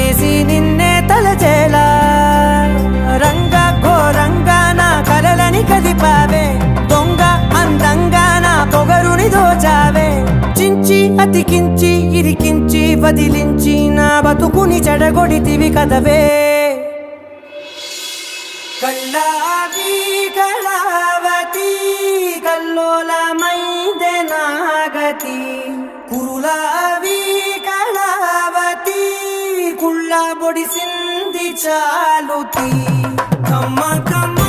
చేసి నిన్నే తలచేలా రంగ ఘోరంగా నా కలలని కదిపావే దొంగ అందంగా నా పొగరుని దోచావే చించి అతికించి ఇరికించి వదిలించి నా బతుకుని చెడగొడితివి కదవే కళ్ళావి కళావతి కల్లోలమైందే నాగతి కురులావి కళావతి కుళ్ళ బొడిసింది చాలుతి కమ్మ కమ్మ